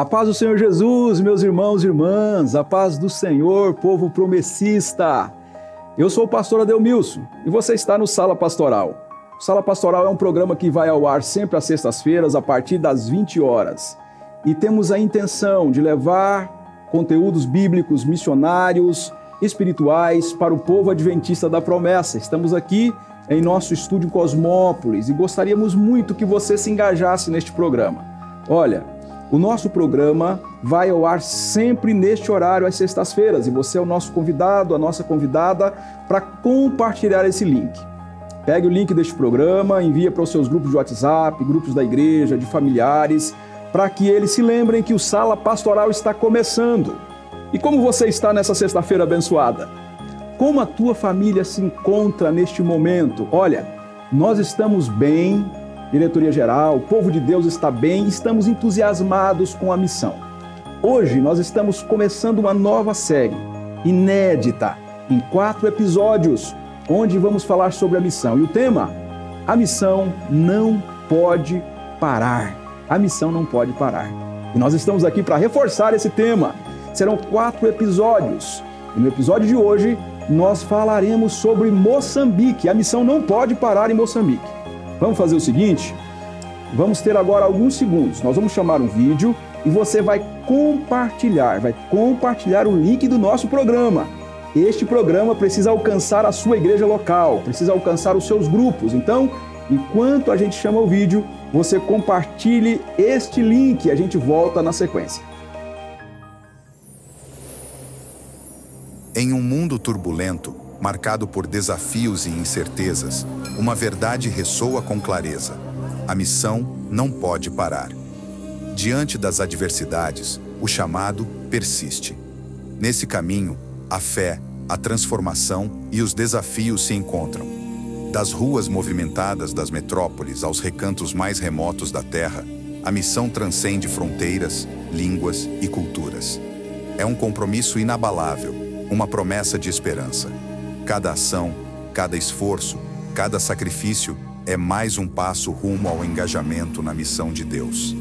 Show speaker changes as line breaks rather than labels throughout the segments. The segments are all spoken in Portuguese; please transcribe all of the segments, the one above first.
A paz do Senhor Jesus, meus irmãos e irmãs, a paz do Senhor, povo promessista. Eu sou o pastor Adelmilson e você está no Sala Pastoral. O Sala Pastoral é um programa que vai ao ar sempre às sextas-feiras, a partir das 20 horas. E temos a intenção de levar conteúdos bíblicos, missionários, espirituais para o povo adventista da promessa. Estamos aqui em nosso estúdio Cosmópolis e gostaríamos muito que você se engajasse neste programa. Olha, o nosso programa vai ao ar sempre neste horário, às sextas-feiras, e você é o nosso convidado, a nossa convidada, para compartilhar esse link. Pegue o link deste programa, envia para os seus grupos de WhatsApp, grupos da igreja, de familiares, para que eles se lembrem que o Sala Pastoral está começando. E como você está nessa sexta-feira abençoada? Como a tua família se encontra neste momento? Olha, nós estamos bem, diretoria geral, o povo de Deus está bem, estamos entusiasmados com a missão. Hoje nós estamos começando uma nova série, inédita, em 4 episódios, onde vamos falar sobre a missão. E o tema? A missão não pode parar. A missão não pode parar. E nós estamos aqui para reforçar esse tema. Serão 4 episódios. E no episódio de hoje, nós falaremos sobre Moçambique. A missão não pode parar em Moçambique. Vamos fazer o seguinte, vamos ter agora alguns segundos, nós vamos chamar um vídeo e você vai compartilhar o link do nosso programa. Este programa precisa alcançar a sua igreja local, precisa alcançar os seus grupos. Então, enquanto a gente chama o vídeo, você compartilhe este link e a gente volta na sequência.
Em um mundo turbulento, marcado por desafios e incertezas, uma verdade ressoa com clareza: a missão não pode parar. Diante das adversidades, o chamado persiste. Nesse caminho, a fé, a transformação e os desafios se encontram. Das ruas movimentadas das metrópoles aos recantos mais remotos da terra, a missão transcende fronteiras, línguas e culturas. É um compromisso inabalável, uma promessa de esperança. Cada ação, cada esforço, cada sacrifício é mais um passo rumo ao engajamento na missão de Deus.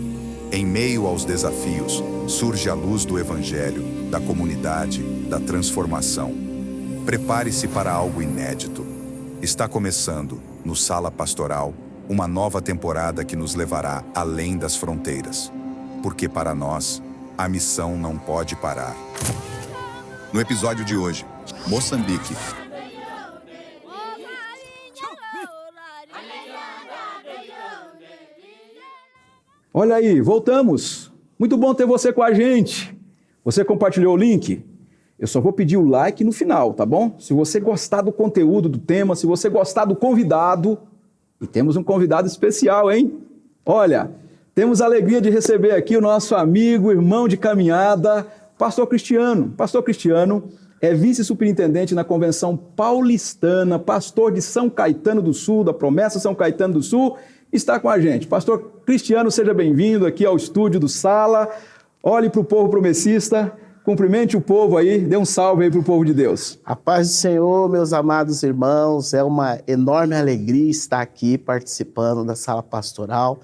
Em meio aos desafios, surge a luz do Evangelho, da comunidade, da transformação. Prepare-se para algo inédito. Está começando, no Sala Pastoral, uma nova temporada que nos levará além das fronteiras. Porque para nós, a missão não pode parar. No episódio de hoje, Moçambique.
Olha aí, voltamos. Muito bom ter você com a gente. Você compartilhou o link? Eu só vou pedir o like no final, tá bom? Se você gostar do conteúdo do tema, se você gostar do convidado, e temos um convidado especial, hein? Olha, temos a alegria de receber aqui o nosso amigo, irmão de caminhada, Pastor Cristiano. Pastor Cristiano é vice-superintendente na Convenção Paulistana, pastor de São Caetano do Sul, da Promessa São Caetano do Sul, está com a gente. Pastor Cristiano, seja bem-vindo aqui ao estúdio do Sala. Olhe para o povo promessista, cumprimente o povo aí, dê um salve aí para o povo de Deus.
A paz do Senhor, meus amados irmãos, é uma enorme alegria estar aqui participando da Sala Pastoral,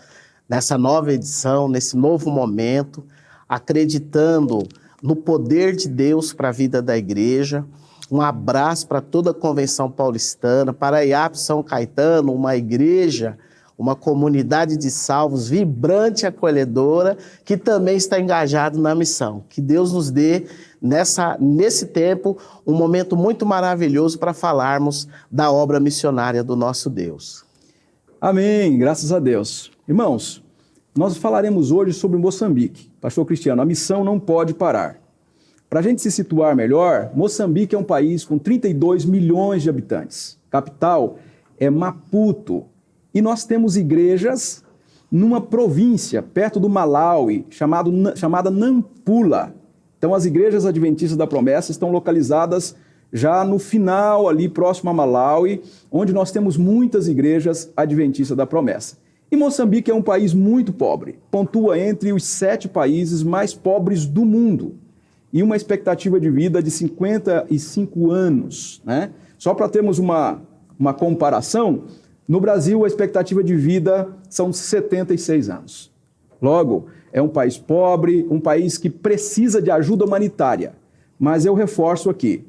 nessa nova edição, nesse novo momento, acreditando no poder de Deus para a vida da igreja. Um abraço para toda a Convenção Paulistana, para a IAP São Caetano, uma igreja, uma comunidade de salvos vibrante e acolhedora, que também está engajado na missão. Que Deus nos dê, nesse tempo, um momento muito maravilhoso para falarmos da obra missionária do nosso Deus.
Amém, graças a Deus. Irmãos, nós falaremos hoje sobre Moçambique. Pastor Cristiano, a missão não pode parar. Para a gente se situar melhor, Moçambique é um país com 32 milhões de habitantes. Capital é Maputo. E nós temos igrejas numa província, perto do Malawi, chamada Nampula. Então, as igrejas adventistas da promessa estão localizadas já no final, ali próximo a Malawi, onde nós temos muitas igrejas adventistas da promessa. E Moçambique é um país muito pobre, pontua entre os 7 países mais pobres do mundo, e uma expectativa de vida de 55 anos, né? Só para termos uma comparação, no Brasil a expectativa de vida são 76 anos. Logo, é um país pobre, um país que precisa de ajuda humanitária. Mas eu reforço aqui,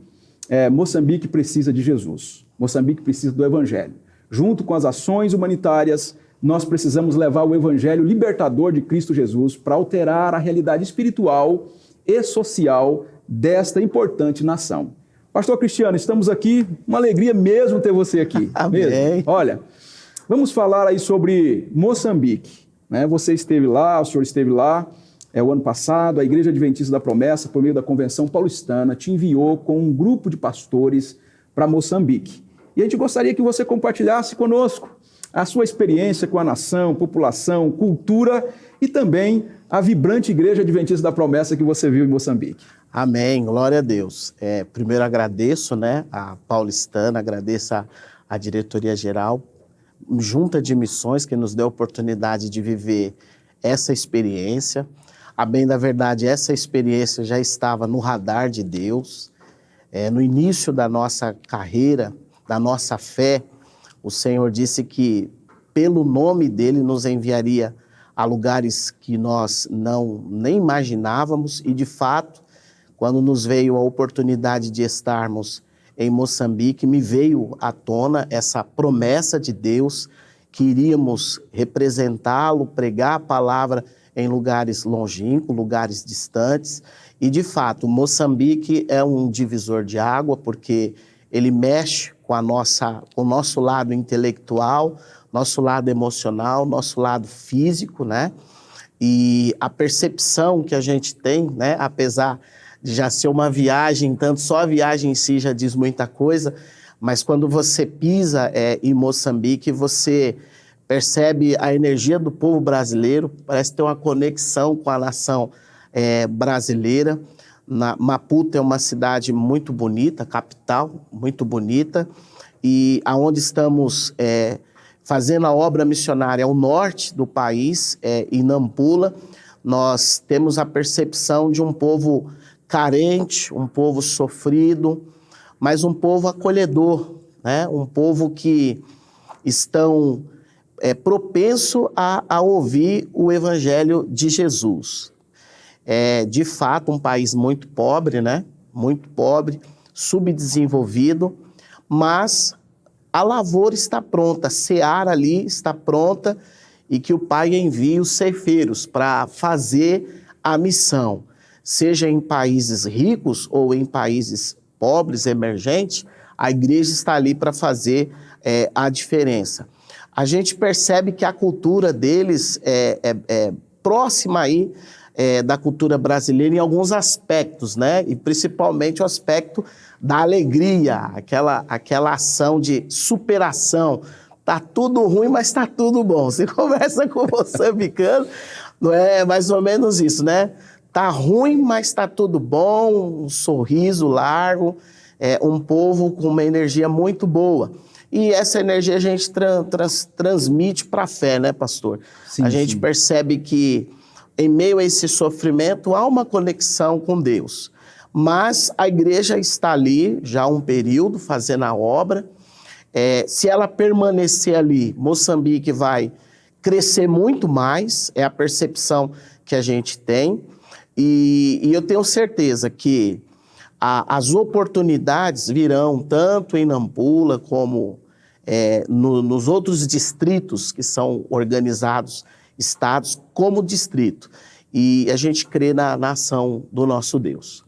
Moçambique precisa de Jesus, Moçambique precisa do Evangelho. Junto com as ações humanitárias, nós precisamos levar o Evangelho libertador de Cristo Jesus para alterar a realidade espiritual e social desta importante nação. Pastor Cristiano, estamos aqui, uma alegria mesmo ter você aqui.
Amém.
Mesmo. Olha, vamos falar aí sobre Moçambique, né? Você esteve lá, o senhor esteve lá, o ano passado, a Igreja Adventista da Promessa, por meio da Convenção Paulistana, te enviou com um grupo de pastores para Moçambique. E a gente gostaria que você compartilhasse conosco a sua experiência com a nação, população, cultura e também a vibrante Igreja Adventista da Promessa que você viu em Moçambique.
Amém, glória a Deus. Primeiro agradeço, a Paulistana, agradeço a diretoria geral, junta de missões que nos deu a oportunidade de viver essa experiência. A bem da verdade, essa experiência já estava no radar de Deus. No início da nossa carreira, da nossa fé, o Senhor disse que pelo nome dele nos enviaria a lugares que nós nem imaginávamos e de fato, quando nos veio a oportunidade de estarmos em Moçambique, me veio à tona essa promessa de Deus que iríamos representá-lo, pregar a palavra em lugares longínquos, lugares distantes. E, de fato, Moçambique é um divisor de água, porque ele mexe com o nosso lado intelectual, nosso lado emocional, nosso lado físico, E a percepção que a gente tem, apesar de já ser uma viagem, tanto só a viagem em si já diz muita coisa, mas quando você pisa em Moçambique, você percebe a energia do povo brasileiro, parece ter uma conexão com a nação brasileira. Maputo é uma cidade muito bonita, capital, muito bonita, e aonde estamos fazendo a obra missionária ao norte do país, em Nampula, nós temos a percepção de um povo carente, um povo sofrido, mas um povo acolhedor, um povo que estão propenso a ouvir o Evangelho de Jesus. De fato, um país muito pobre, muito pobre, subdesenvolvido, mas a lavoura está pronta, a seara ali está pronta e que o Pai envie os ceifeiros para fazer a missão. Seja em países ricos ou em países pobres, emergentes, a igreja está ali para fazer a diferença. A gente percebe que a cultura deles é próxima aí da cultura brasileira em alguns aspectos, E principalmente o aspecto da alegria, aquela ação de superação. Tá tudo ruim, mas tá tudo bom. Você conversa com o moçambicano, não é mais ou menos isso, Tá ruim, mas tá tudo bom, um sorriso largo, um povo com uma energia muito boa. E essa energia a gente transmite para a fé, pastor? Sim, a gente percebe que em meio a esse sofrimento há uma conexão com Deus. Mas a igreja está ali já há um período fazendo a obra. Se ela permanecer ali, Moçambique vai crescer muito mais, é a percepção que a gente tem. E eu tenho certeza que as oportunidades virão tanto em Nampula como nos outros distritos que são organizados, estados como distrito. E a gente crê na ação do nosso Deus.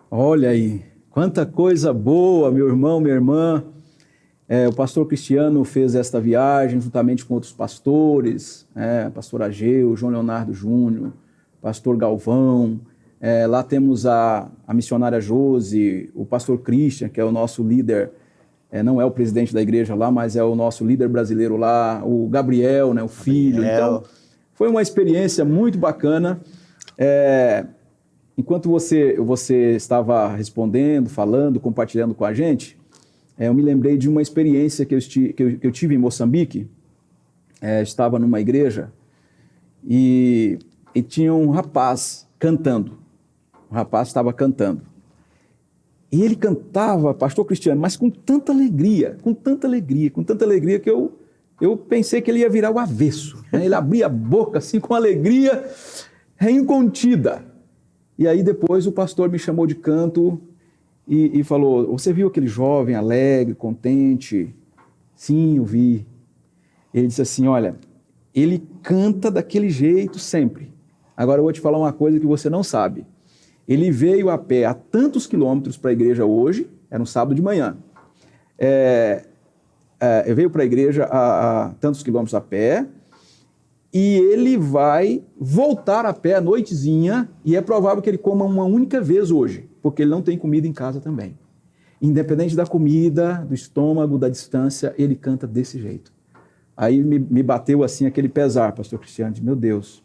Olha aí, quanta coisa boa, meu irmão, minha irmã. O pastor Cristiano fez esta viagem juntamente com outros pastores, pastor Ageu, João Leonardo Júnior, pastor Galvão. Lá temos a missionária Josi, o pastor Christian, que é o nosso líder, não é o presidente da igreja lá, mas é o nosso líder brasileiro lá, o Gabriel, o filho. Então, foi uma experiência muito bacana. Enquanto você estava respondendo, falando, compartilhando com a gente, eu me lembrei de uma experiência que eu tive em Moçambique. Estava numa igreja e tinha um rapaz cantando. O rapaz estava cantando. E ele cantava, pastor Cristiano, mas com tanta alegria que eu pensei que ele ia virar o avesso. Ele abria a boca assim com alegria é incontida. E aí depois o pastor me chamou de canto e falou, você viu aquele jovem alegre, contente? Sim, eu vi. Ele disse assim, olha, ele canta daquele jeito sempre. Agora eu vou te falar uma coisa que você não sabe. Ele veio a pé a tantos quilômetros para a igreja hoje, era um sábado de manhã. Veio para a igreja a tantos quilômetros a pé, e ele vai voltar a pé à noitezinha, e é provável que ele coma uma única vez hoje, porque ele não tem comida em casa também. Independente da comida, do estômago, da distância, ele canta desse jeito. Aí me bateu assim aquele pesar, pastor Cristiano, de meu Deus,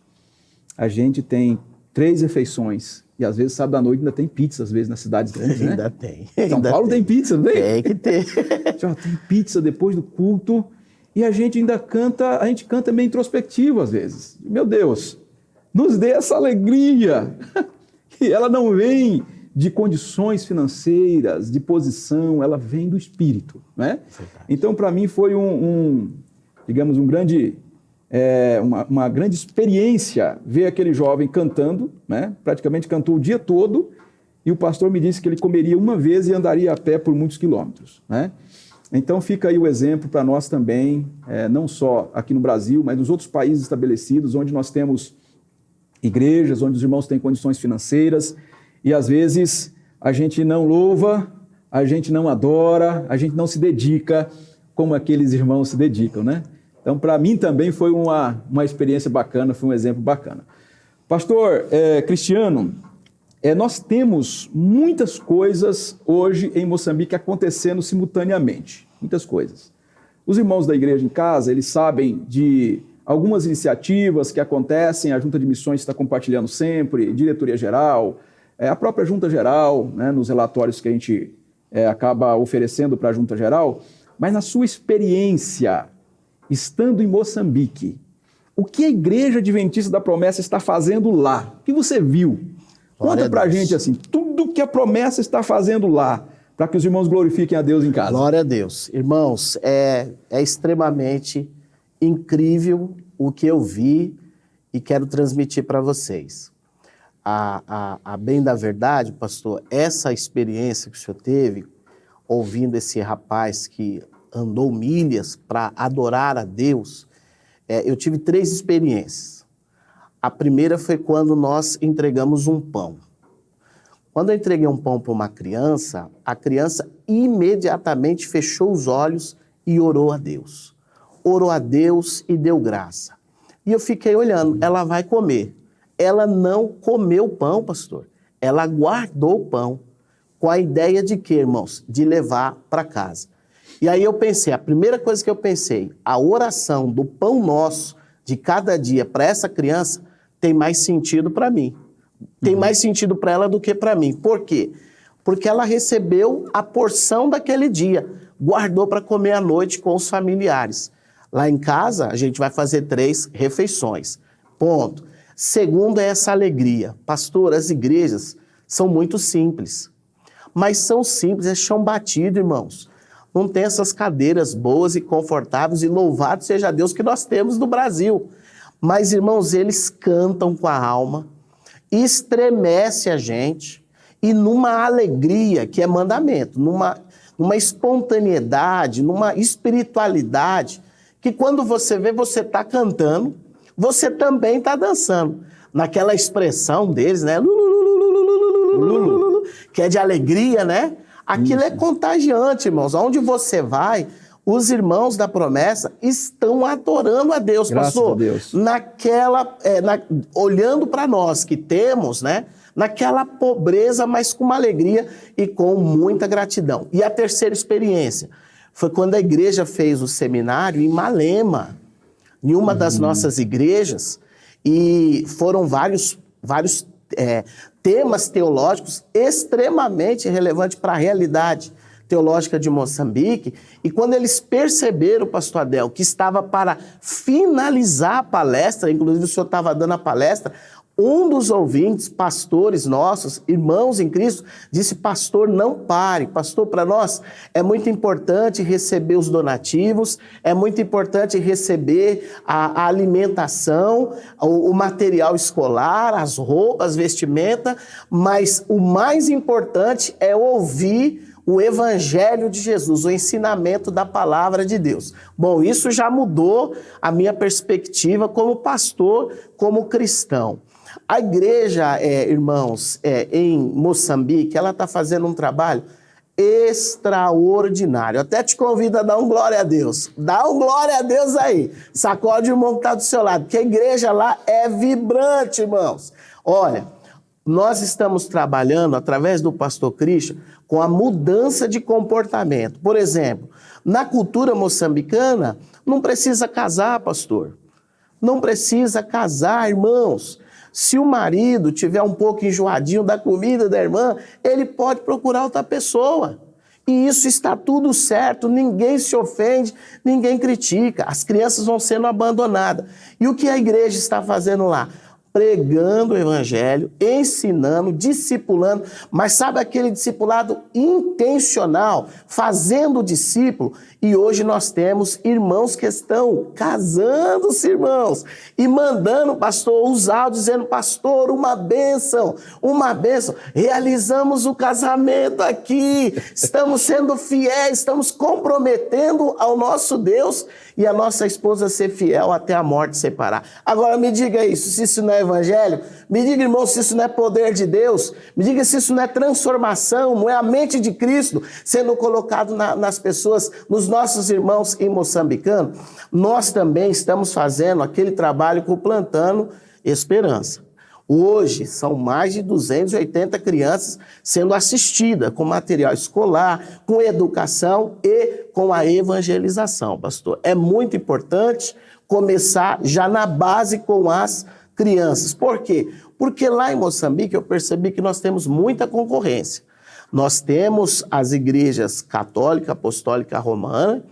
a gente tem 3 refeições, e às vezes sábado à noite ainda tem pizza, às vezes nas cidades grandes, né?
Ainda tem.
São Paulo tem pizza, não tem?
Tem que ter.
Tem pizza depois do culto, e a gente ainda canta, meio introspectivo às vezes. Meu Deus, nos dê essa alegria, que ela não vem de condições financeiras, de posição, ela vem do Espírito, né? Então, para mim, foi uma grande experiência ver aquele jovem cantando, né? Praticamente cantou o dia todo, e o pastor me disse que ele comeria uma vez e andaria a pé por muitos quilômetros, né? Então fica aí o exemplo para nós também, não só aqui no Brasil, mas nos outros países estabelecidos, onde nós temos igrejas, onde os irmãos têm condições financeiras, e às vezes a gente não louva, a gente não adora, a gente não se dedica como aqueles irmãos se dedicam, né? Então, para mim também foi uma experiência bacana, foi um exemplo bacana. Pastor Cristiano, nós temos muitas coisas hoje em Moçambique acontecendo simultaneamente, muitas coisas. Os irmãos da igreja em casa, eles sabem de algumas iniciativas que acontecem, a Junta de Missões está compartilhando sempre, diretoria geral, a própria Junta Geral, né, nos relatórios que a gente acaba oferecendo para a Junta Geral, mas na sua experiência, estando em Moçambique, o que a Igreja Adventista da Promessa está fazendo lá? O que você viu? Conta pra gente assim, tudo que a Promessa está fazendo lá, para que os irmãos glorifiquem a Deus em casa.
Glória a Deus. Irmãos, é extremamente incrível o que eu vi e quero transmitir para vocês. A bem da verdade, pastor, essa experiência que o senhor teve, ouvindo esse rapaz que andou milhas para adorar a Deus, eu tive 3 experiências. A primeira foi quando nós entregamos um pão. Quando eu entreguei um pão para uma criança, a criança imediatamente fechou os olhos e orou a Deus. Orou a Deus e deu graça. E eu fiquei olhando, ela vai comer. Ela não comeu o pão, pastor. Ela guardou o pão. Com a ideia de quê, irmãos? De levar para casa. E aí eu pensei, a primeira coisa que eu pensei, a oração do pão nosso de cada dia para essa criança tem mais sentido para mim. Tem mais sentido para ela do que para mim. Por quê? Porque ela recebeu a porção daquele dia, guardou para comer à noite com os familiares. Lá em casa, a gente vai fazer 3 refeições. Ponto. Segundo é essa alegria. Pastor, as igrejas são muito simples. Mas são simples, é chão batido, irmãos. Não tem essas cadeiras boas e confortáveis, e louvado seja Deus que nós temos no Brasil. Mas, irmãos, eles cantam com a alma, estremece a gente, e numa alegria que é mandamento, numa espontaneidade, numa espiritualidade, que quando você vê, você está cantando, você também está dançando. Naquela expressão deles, né? Que é de alegria, né? Aquilo é contagiante, irmãos. Aonde você vai, os irmãos da promessa estão adorando a Deus,
graças
pastor.
A Deus.
Olhando para nós que temos, né? Naquela pobreza, mas com uma alegria e com muita gratidão. E a terceira experiência foi quando a igreja fez o seminário em Malema, em uma das nossas igrejas, e foram vários temas teológicos extremamente relevantes para a realidade teológica de Moçambique, e quando eles perceberam, pastor Adel, que estava para finalizar a palestra, inclusive o senhor estava dando a palestra, Um dos ouvintes, pastores nossos, irmãos em Cristo, disse: pastor, não pare. Pastor, para nós é muito importante receber os donativos, é muito importante receber a alimentação, o material escolar, as roupas, vestimenta, mas o mais importante é ouvir o Evangelho de Jesus, o ensinamento da palavra de Deus. Bom, isso já mudou a minha perspectiva como pastor, como cristão. A igreja, irmãos, em Moçambique, ela está fazendo um trabalho extraordinário. Até te convido a dar um glória a Deus. Dá um glória a Deus aí. Sacode o irmão que está do seu lado, porque a igreja lá é vibrante, irmãos. Olha, nós estamos trabalhando, através do pastor Christian, com a mudança de comportamento. Por exemplo, na cultura moçambicana, não precisa casar, pastor. Não precisa casar, irmãos. Se o marido tiver um pouco enjoadinho da comida da irmã, ele pode procurar outra pessoa. E isso está tudo certo, ninguém se ofende, ninguém critica. As crianças vão sendo abandonadas. E o que a igreja está fazendo lá? Pregando o evangelho, ensinando, discipulando, mas sabe aquele discipulado intencional, fazendo o discípulo? E hoje nós temos irmãos que estão casando-se, irmãos, e mandando, pastor, os áudios, dizendo: pastor, uma bênção, realizamos o casamento aqui, estamos sendo fiéis, estamos comprometendo ao nosso Deus e a nossa esposa ser fiel até a morte separar. Agora me diga isso, se isso não é evangelho, me diga, irmão, se isso não é poder de Deus, me diga se isso não é transformação, não é a mente de Cristo sendo colocado nas pessoas, nos nossos irmãos em moçambicano. Nós também estamos fazendo aquele trabalho com o Plantando Esperança. Hoje, são mais de 280 crianças sendo assistidas com material escolar, com educação e com a evangelização, pastor. É muito importante começar já na base com as crianças. Por quê? Porque lá em Moçambique eu percebi que nós temos muita concorrência. Nós temos as igrejas católica, apostólica, romana,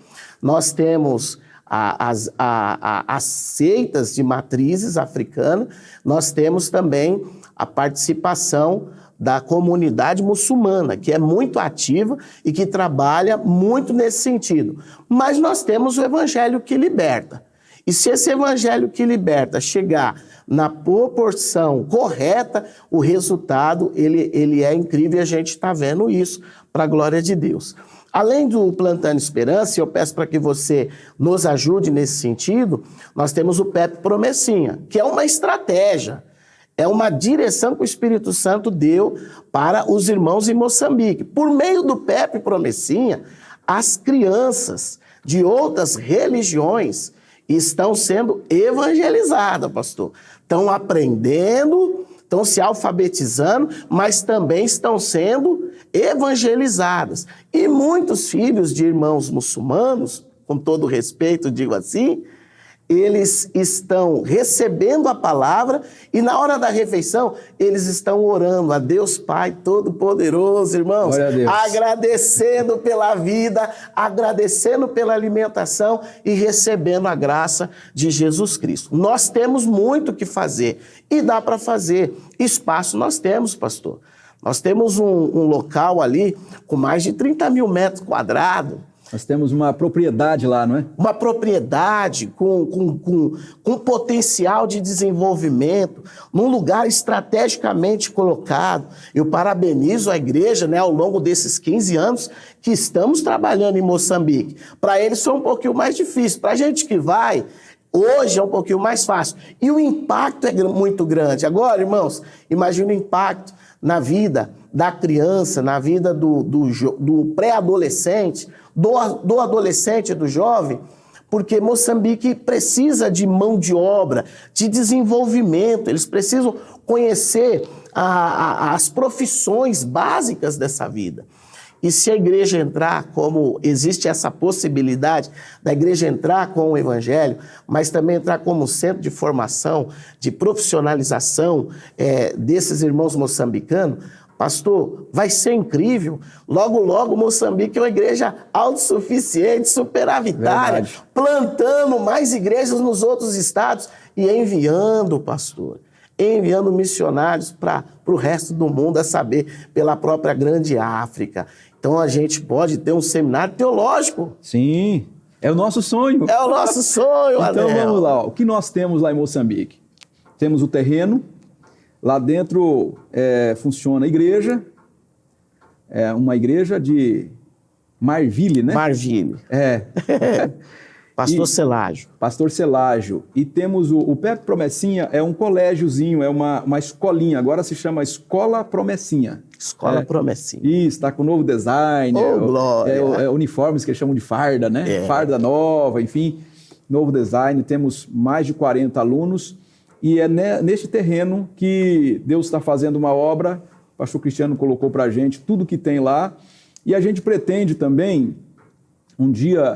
nós temos as seitas de matrizes africanas, nós temos também a participação da comunidade muçulmana, que é muito ativa e que trabalha muito nesse sentido. Mas nós temos o evangelho que liberta. E se esse evangelho que liberta chegar na proporção correta, o resultado ele é incrível e a gente está vendo isso para a glória de Deus. Além do Plantando Esperança, eu peço para que você nos ajude nesse sentido, nós temos o PEP Promessinha, que é uma estratégia, é uma direção que o Espírito Santo deu para os irmãos em Moçambique. Por meio do PEP Promessinha, as crianças de outras religiões estão sendo evangelizadas, pastor. Estão aprendendo, estão se alfabetizando, mas também estão sendo evangelizadas. E muitos filhos de irmãos muçulmanos, com todo respeito, digo assim, eles estão recebendo a palavra e na hora da refeição eles estão orando a Deus Pai Todo-Poderoso, irmãos, agradecendo pela vida, agradecendo pela alimentação e recebendo a graça de Jesus Cristo. Nós temos muito o que fazer e dá para fazer. Espaço nós temos, pastor. Nós temos um local ali com mais de 30 mil metros quadrados.
Nós temos uma propriedade lá, não é?
Uma propriedade com potencial de desenvolvimento, num lugar estrategicamente colocado. Eu parabenizo a igreja, né, ao longo desses 15 anos que estamos trabalhando em Moçambique. Para eles foi um pouquinho mais difícil. Para a gente que vai, hoje é um pouquinho mais fácil. E o impacto é muito grande. Agora, irmãos, imagina o impacto na vida da criança, na vida do pré-adolescente, do adolescente e do jovem, porque Moçambique precisa de mão de obra, de desenvolvimento, eles precisam conhecer as profissões básicas dessa vida. E se a igreja entrar, como existe essa possibilidade da igreja entrar com o evangelho, mas também entrar como centro de formação, de profissionalização desses irmãos moçambicanos, pastor, vai ser incrível. Logo, logo, Moçambique é uma igreja autossuficiente, superavitária, plantando mais igrejas nos outros estados e enviando, pastor, enviando missionários para o resto do mundo, a saber, pela própria grande África. Então a gente pode ter um seminário teológico.
Sim, é o nosso sonho.
É o nosso sonho,
Então
Anel.
vamos lá, o que nós temos lá em Moçambique? Temos o terreno, lá dentro funciona a igreja, uma igreja de Marville, né?
Marville. Pastor Celágio.
Pastor Celágio. E temos o Pé Promessinha, é um colégiozinho, é uma escolinha, agora se chama Escola Promessinha.
Escola Promessinha.
Isso, está com novo design,
Glória.
Uniformes que eles chamam de farda, né? Farda nova, enfim, novo design. Temos mais de 40 alunos e é neste terreno que Deus está fazendo uma obra. O pastor Cristiano colocou para a gente tudo que tem lá e a gente pretende também um dia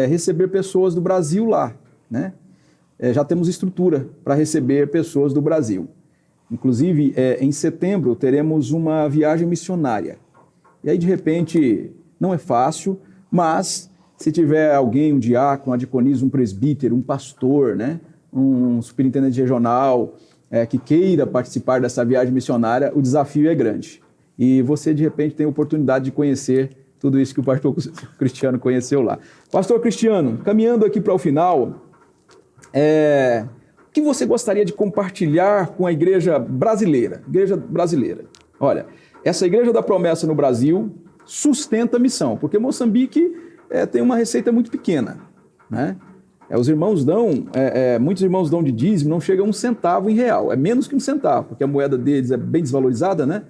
receber pessoas do Brasil lá, né? Já temos estrutura para receber pessoas do Brasil. Inclusive, em setembro, teremos uma viagem missionária. E aí, de repente, não é fácil, mas se tiver alguém, um diácono, um diaconisa, um presbítero, um pastor, né? Um superintendente regional, que queira participar dessa viagem missionária, o desafio é grande. E você, de repente, tem a oportunidade de conhecer tudo isso que o pastor Cristiano conheceu lá. Pastor Cristiano, caminhando aqui para o final, o que você gostaria de compartilhar com a igreja brasileira? Olha, essa Igreja da Promessa no Brasil sustenta a missão, porque Moçambique tem uma receita muito pequena, né? Os irmãos muitos irmãos dão de dízimo, não chega a 1 centavo em real, é menos que 1 centavo, porque a moeda deles é bem desvalorizada, né?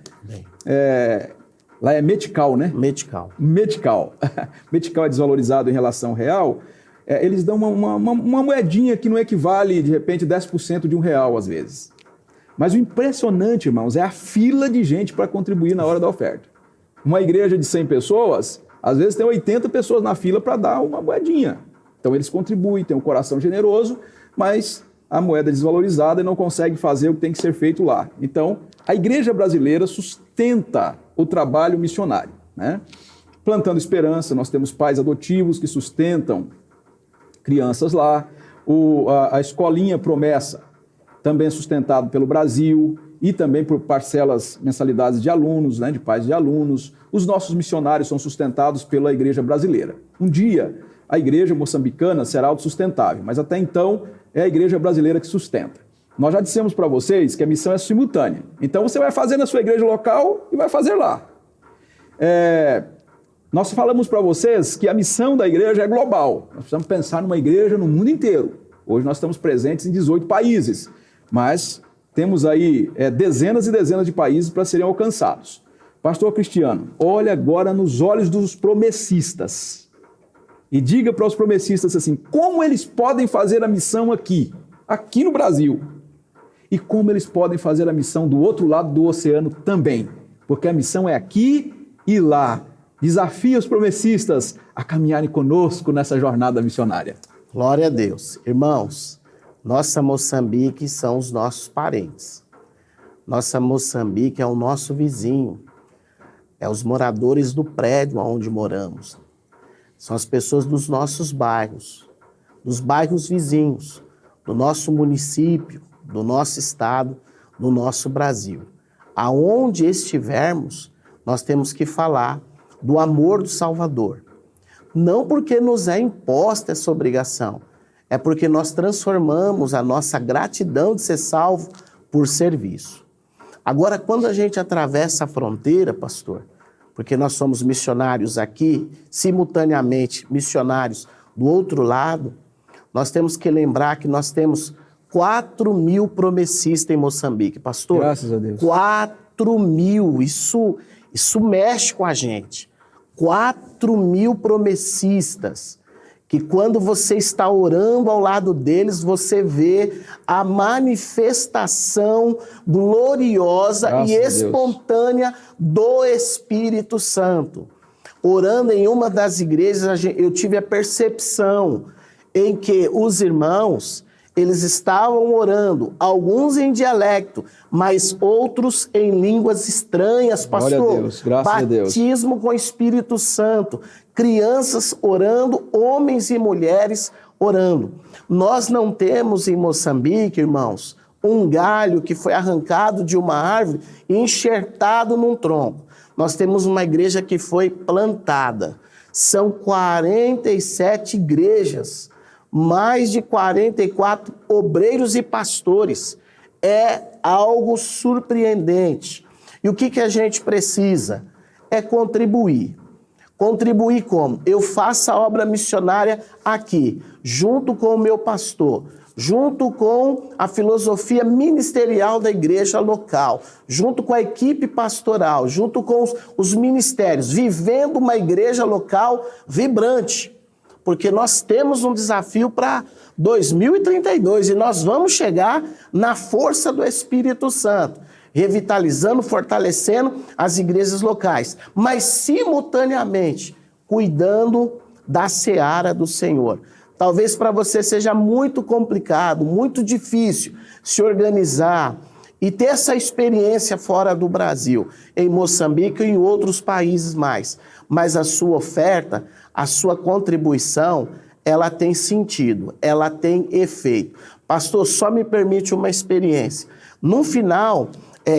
Lá é metical, né?
Metical.
Metical é desvalorizado em relação ao real. Eles dão uma moedinha que não equivale, de repente, 10% de R$1, às vezes. Mas o impressionante, irmãos, é a fila de gente para contribuir na hora da oferta. Uma igreja de 100 pessoas, às vezes tem 80 pessoas na fila para dar uma moedinha. Então eles contribuem, têm um coração generoso, mas a moeda é desvalorizada e não consegue fazer o que tem que ser feito lá. Então, a igreja brasileira sustenta o trabalho missionário, né? Plantando Esperança, nós temos pais adotivos que sustentam crianças lá. A Escolinha Promessa também é sustentado pelo Brasil e também por parcelas, mensalidades de alunos, né, de pais de alunos. Os nossos missionários são sustentados pela igreja brasileira. Um dia, a igreja moçambicana será autossustentável, mas até então é a igreja brasileira que sustenta. Nós já dissemos para vocês que a missão é simultânea. Então você vai fazer na sua igreja local e vai fazer lá. Nós falamos para vocês que a missão da igreja é global. Nós precisamos pensar numa igreja no mundo inteiro. Hoje nós estamos presentes em 18 países, mas temos aí dezenas e dezenas de países para serem alcançados. Pastor Cristiano, olha agora nos olhos dos promessistas e diga para os promessistas assim, como eles podem fazer a missão aqui no Brasil, e como eles podem fazer a missão do outro lado do oceano também, porque a missão é aqui e lá. Desafia os promessistas a caminharem conosco nessa jornada missionária.
Glória a Deus. Irmãos, nossa Moçambique são os nossos parentes. Nossa Moçambique é o nosso vizinho. É os moradores do prédio onde moramos. São as pessoas dos nossos bairros, dos bairros vizinhos, do nosso município, do nosso estado, do nosso Brasil. Aonde estivermos, nós temos que falar do amor do Salvador. Não porque nos é imposta essa obrigação, é porque nós transformamos a nossa gratidão de ser salvo por serviço. Agora, quando a gente atravessa a fronteira, pastor, porque nós somos missionários aqui, simultaneamente missionários do outro lado, nós temos que lembrar que nós temos 4.000 promessistas em Moçambique, pastor.
Graças a Deus.
4.000, isso mexe com a gente. 4.000 promessistas, que quando você está orando ao lado deles, você vê a manifestação gloriosa
Graças
e espontânea do Espírito Santo. Orando em uma das igrejas, eu tive a percepção em que os irmãos, eles estavam orando, alguns em dialecto, mas outros em línguas estranhas, pastor.
Glória a Deus, graças a Deus.
Batismo com o Espírito Santo, crianças orando, homens e mulheres orando. Nós não temos em Moçambique, irmãos, um galho que foi arrancado de uma árvore e enxertado num tronco. Nós temos uma igreja que foi plantada. São 47 igrejas, mais de 44 obreiros e pastores. É algo surpreendente. E o que a gente precisa? É contribuir. Contribuir como? Eu faço a obra missionária aqui, junto com o meu pastor, junto com a filosofia ministerial da igreja local, junto com a equipe pastoral, junto com os ministérios, vivendo uma igreja local vibrante. Porque nós temos um desafio para 2032 e nós vamos chegar na força do Espírito Santo, revitalizando, fortalecendo as igrejas locais, mas simultaneamente cuidando da seara do Senhor. Talvez para você seja muito complicado, muito difícil se organizar e ter essa experiência fora do Brasil, em Moçambique e em outros países mais. Mas a sua oferta, a sua contribuição, ela tem sentido, ela tem efeito. Pastor, só me permite uma experiência. No final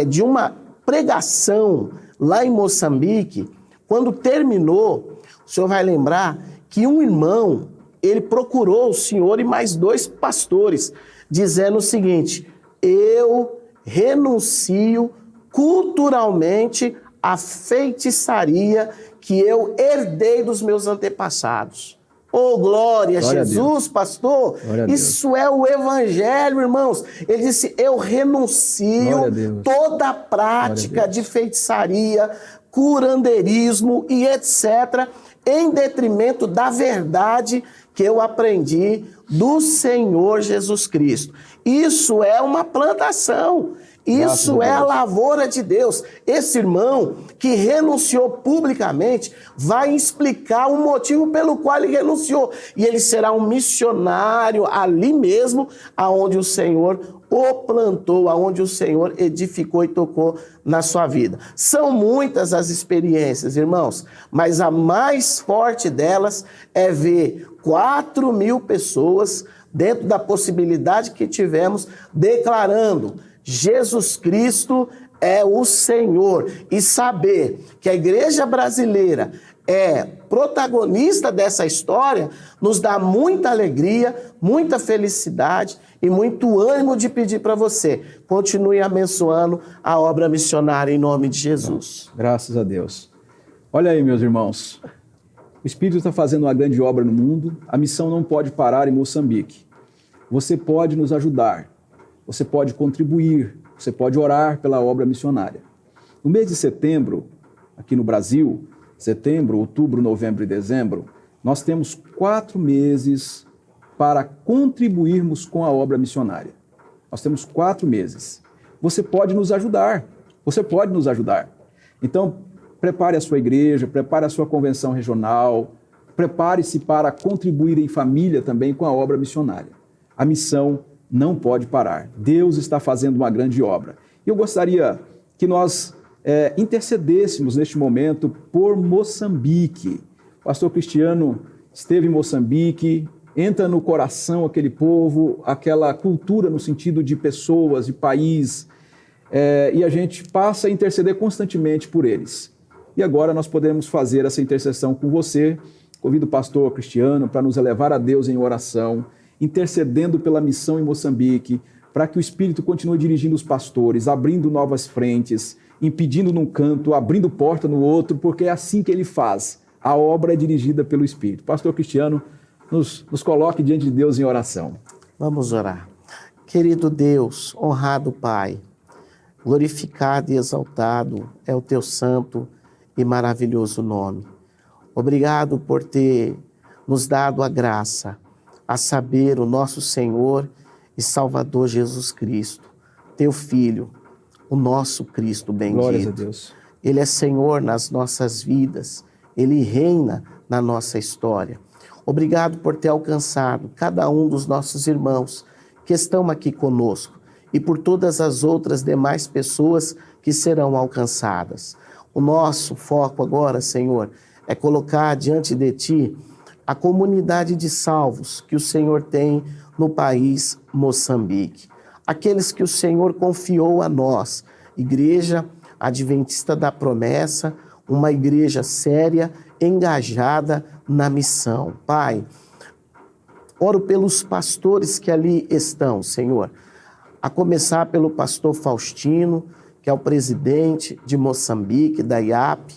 de uma pregação lá em Moçambique, quando terminou, o senhor vai lembrar que um irmão, ele procurou o senhor e mais 2 pastores, dizendo o seguinte: eu renuncio culturalmente à feitiçaria que eu herdei dos meus antepassados. Oh, glória a Jesus, pastor. Isso é o evangelho, irmãos. Ele disse, eu renuncio toda a prática de feitiçaria, curandeirismo e etc., em detrimento da verdade que eu aprendi do Senhor Jesus Cristo. Isso é uma plantação. Isso é a lavoura de Deus. Esse irmão que renunciou publicamente vai explicar o motivo pelo qual ele renunciou. E ele será um missionário ali mesmo, aonde o Senhor o plantou, aonde o Senhor edificou e tocou na sua vida. São muitas as experiências, irmãos, mas a mais forte delas é ver 4.000 pessoas, dentro da possibilidade que tivemos, declarando: Jesus Cristo é o Senhor. E saber que a igreja brasileira é protagonista dessa história nos dá muita alegria, muita felicidade e muito ânimo de pedir para você: continue abençoando a obra missionária em nome de Jesus.
Graças a Deus. Olha aí, meus irmãos. O Espírito está fazendo uma grande obra no mundo. A missão não pode parar em Moçambique. Você pode nos ajudar. Você pode contribuir, você pode orar pela obra missionária. No mês de setembro, aqui no Brasil, setembro, outubro, novembro e dezembro, nós temos 4 meses para contribuirmos com a obra missionária. Nós temos 4 meses. Você pode nos ajudar, você pode nos ajudar. Então, prepare a sua igreja, prepare a sua convenção regional, prepare-se para contribuir em família também com a obra missionária. A missão não pode parar. Deus está fazendo uma grande obra. Eu gostaria que nós intercedêssemos neste momento por Moçambique. O pastor Cristiano esteve em Moçambique, entra no coração aquele povo, aquela cultura no sentido de pessoas, de país, e a gente passa a interceder constantemente por eles. E agora nós podemos fazer essa intercessão com você. Convido o pastor Cristiano para nos elevar a Deus em oração, intercedendo pela missão em Moçambique, para que o Espírito continue dirigindo os pastores, abrindo novas frentes, impedindo num canto, abrindo porta no outro, porque é assim que ele faz. A obra é dirigida pelo Espírito. Pastor Cristiano, nos coloque diante de Deus em oração.
Vamos orar. Querido Deus, honrado Pai, glorificado e exaltado é o teu santo e maravilhoso nome. Obrigado por ter nos dado a graça, a saber, o nosso Senhor e Salvador Jesus Cristo, teu Filho, o nosso Cristo bendito.
Glórias a Deus.
Ele é Senhor nas nossas vidas, Ele reina na nossa história. Obrigado por ter alcançado cada um dos nossos irmãos que estão aqui conosco e por todas as outras demais pessoas que serão alcançadas. O nosso foco agora, Senhor, é colocar diante de Ti a comunidade de salvos que o Senhor tem no país Moçambique. aqueles que o Senhor confiou a nós. Igreja Adventista da Promessa, uma igreja séria, engajada na missão. Pai, oro pelos pastores que ali estão, Senhor, a começar pelo pastor Faustino, que é o presidente de Moçambique, da IAP.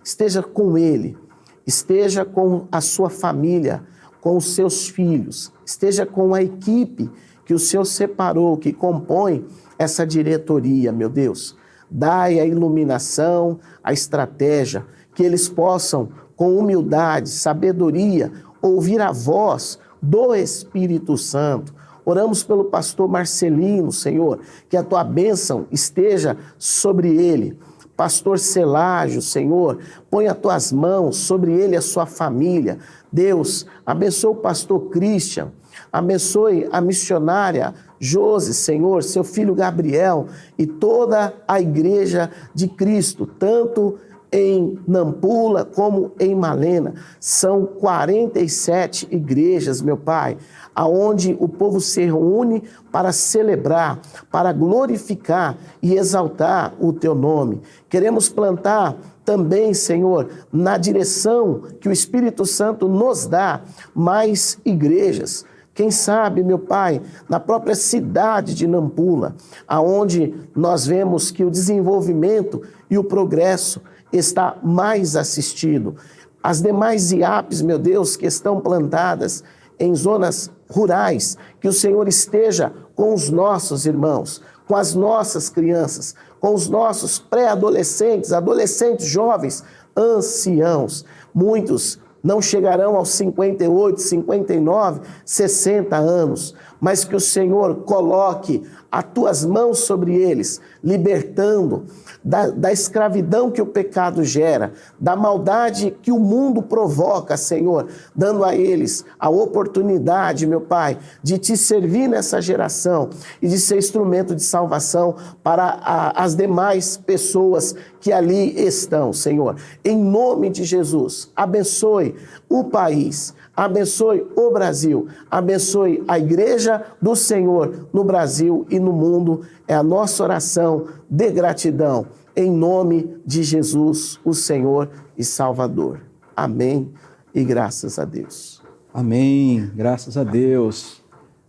Esteja com ele, esteja com a sua família, com os seus filhos, esteja com a equipe que o Senhor separou, que compõe essa diretoria, meu Deus. Dai a iluminação, a estratégia, que eles possam, com humildade, sabedoria, ouvir a voz do Espírito Santo. Oramos pelo pastor Marcelino, Senhor, que a tua bênção esteja sobre ele. Pastor Celágio, Senhor, põe as tuas mãos sobre ele e a sua família. Deus, abençoe o pastor Christian, abençoe a missionária Josi, Senhor, seu filho Gabriel e toda a igreja de Cristo, tanto em Nampula como em Malena. São 47 igrejas, meu Pai, aonde o povo se reúne para celebrar, para glorificar e exaltar o Teu nome. Queremos plantar também, Senhor, na direção que o Espírito Santo nos dá, mais igrejas. Quem sabe, meu Pai, na própria cidade de Nampula, aonde nós vemos que o desenvolvimento e o progresso está mais assistido. As demais IAPs, meu Deus, que estão plantadas em zonas rurais, que o Senhor esteja com os nossos irmãos, com as nossas crianças, com os nossos pré-adolescentes, adolescentes, jovens, anciãos. Muitos não chegarão aos 58, 59, 60 anos, mas que o Senhor coloque as tuas mãos sobre eles, libertando da escravidão que o pecado gera, da maldade que o mundo provoca, Senhor, dando a eles a oportunidade, meu Pai, de te servir nessa geração e de ser instrumento de salvação para as demais pessoas que ali estão, Senhor. Em nome de Jesus, abençoe o país, abençoe o Brasil, abençoe a igreja do Senhor no Brasil e no mundo. É a nossa oração de gratidão, em nome de Jesus, o Senhor e Salvador. Amém e graças a Deus.
Amém, graças a Deus.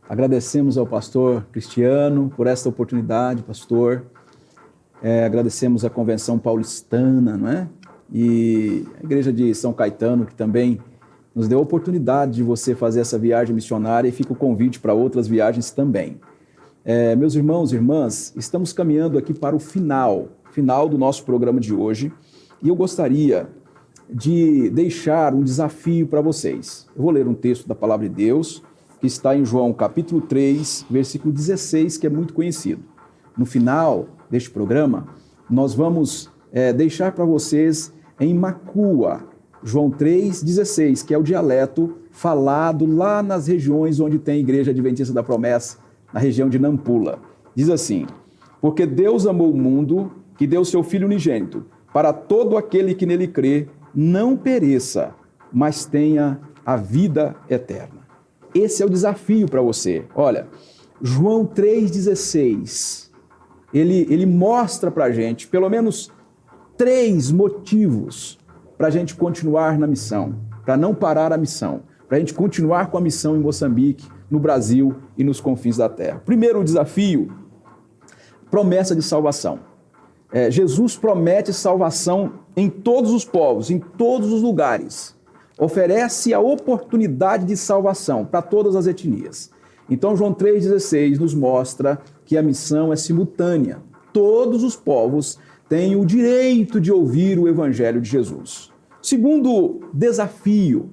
Agradecemos ao pastor Cristiano por esta oportunidade, pastor. Agradecemos a Convenção Paulistana, não é? E a Igreja de São Caetano, que também nos deu a oportunidade de você fazer essa viagem missionária, e fica o convite para outras viagens também. Meus irmãos e irmãs, estamos caminhando aqui para o final do nosso programa de hoje, e eu gostaria de deixar um desafio para vocês. Eu vou ler um texto da Palavra de Deus, que está em João capítulo 3, versículo 16, que é muito conhecido. No final deste programa, nós vamos deixar para vocês em Macua, João 3,16, que é o dialeto falado lá nas regiões onde tem Igreja Adventista da Promessa, na região de Nampula. Diz assim: porque Deus amou o mundo, que deu seu Filho unigênito, para todo aquele que nele crê, não pereça, mas tenha a vida eterna. Esse é o desafio para você. Olha, João 3,16, ele mostra para a gente pelo menos 3 motivos para a gente continuar na missão, para não parar a missão, para a gente continuar com a missão em Moçambique, no Brasil e nos confins da terra. Primeiro, o desafio, promessa de salvação. Jesus promete salvação em todos os povos, em todos os lugares. Oferece a oportunidade de salvação para todas as etnias. Então, João 3,16 nos mostra que a missão é simultânea. Todos os povos têm o direito de ouvir o Evangelho de Jesus. Segundo desafio,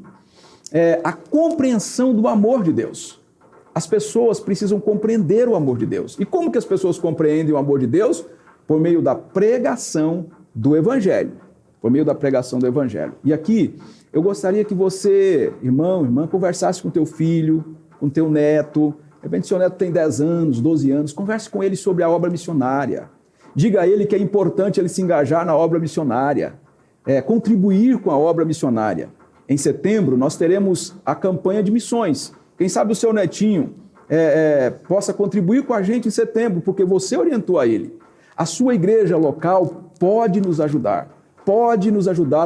a compreensão do amor de Deus. As pessoas precisam compreender o amor de Deus. E como que as pessoas compreendem o amor de Deus? Por meio da pregação do Evangelho. Por meio da pregação do Evangelho. E aqui, eu gostaria que você, irmão, irmã, conversasse com teu filho, com teu neto. De repente, seu neto tem 10 anos, 12 anos. Converse com ele sobre a obra missionária. Diga a ele que é importante ele se engajar na obra missionária. Contribuir com a obra missionária. Em setembro, nós teremos a campanha de missões. Quem sabe o seu netinho possa contribuir com a gente em setembro, porque você orientou a ele. A sua igreja local pode nos ajudar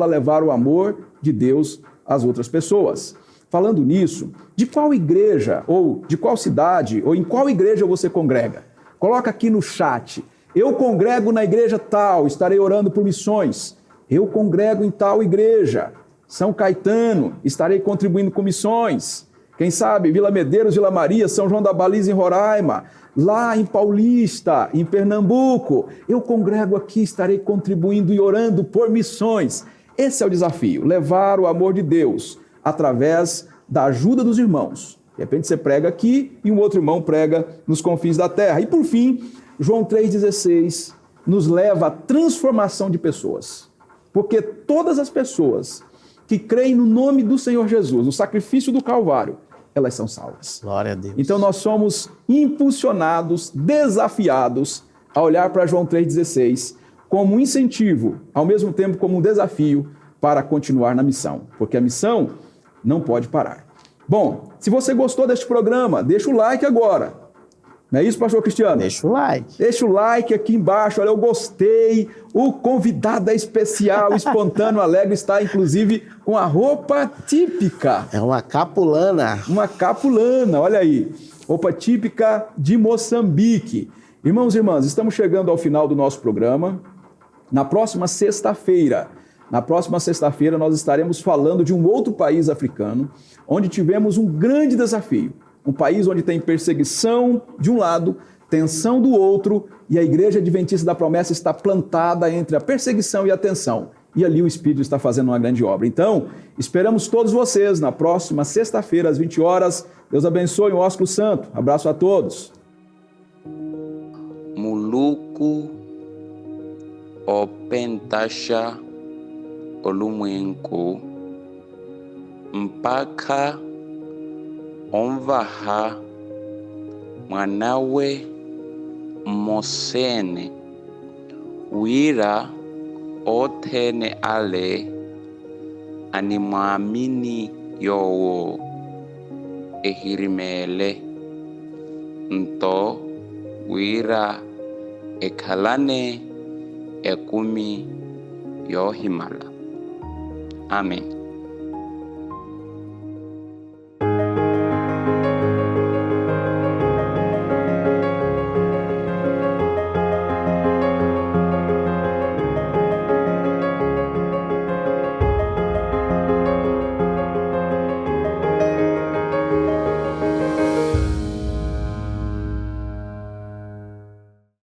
a levar o amor de Deus às outras pessoas. Falando nisso, de qual igreja, ou de qual cidade, ou em qual igreja você congrega? Coloca aqui no chat. Eu congrego na igreja tal, estarei orando por missões. Eu congrego em tal igreja. São Caetano, estarei contribuindo com missões. Quem sabe, Vila Medeiros, Vila Maria, São João da Baliza, em Roraima. Lá em Paulista, em Pernambuco. Eu congrego aqui, estarei contribuindo e orando por missões. Esse é o desafio, levar o amor de Deus através da ajuda dos irmãos. De repente você prega aqui e um outro irmão prega nos confins da terra. E por fim, João 3,16 nos leva à transformação de pessoas. Porque todas as pessoas que creem no nome do Senhor Jesus, no sacrifício do Calvário, elas são salvas.
Glória a Deus.
Então nós somos impulsionados, desafiados a olhar para João 3,16 como um incentivo, ao mesmo tempo como um desafio para continuar na missão. Porque a missão não pode parar. Bom, se você gostou deste programa, deixa o like agora. Não é isso, pastor Cristiano?
Deixa o like.
Deixa o like aqui embaixo. Olha, eu gostei. O convidado é especial, espontâneo, alegre, está inclusive com a roupa típica.
É uma capulana.
Uma capulana, olha aí. Roupa típica de Moçambique. Irmãos e irmãs, estamos chegando ao final do nosso programa. Na próxima sexta-feira, nós estaremos falando de um outro país africano, onde tivemos um grande desafio. Um país onde tem perseguição de um lado, tensão do outro, e a Igreja Adventista da Promessa está plantada entre a perseguição e a tensão. E ali o Espírito está fazendo uma grande obra. Então, esperamos todos vocês na próxima sexta-feira, às 20 horas. Deus abençoe o ósculo santo. Abraço a todos.
Muluku opentasha olumwenko mpaka omvaha mwanawe mosene wira othene ale animwamini yowo ehirimele nto wira ekhalane ekumi yohimala. Amém.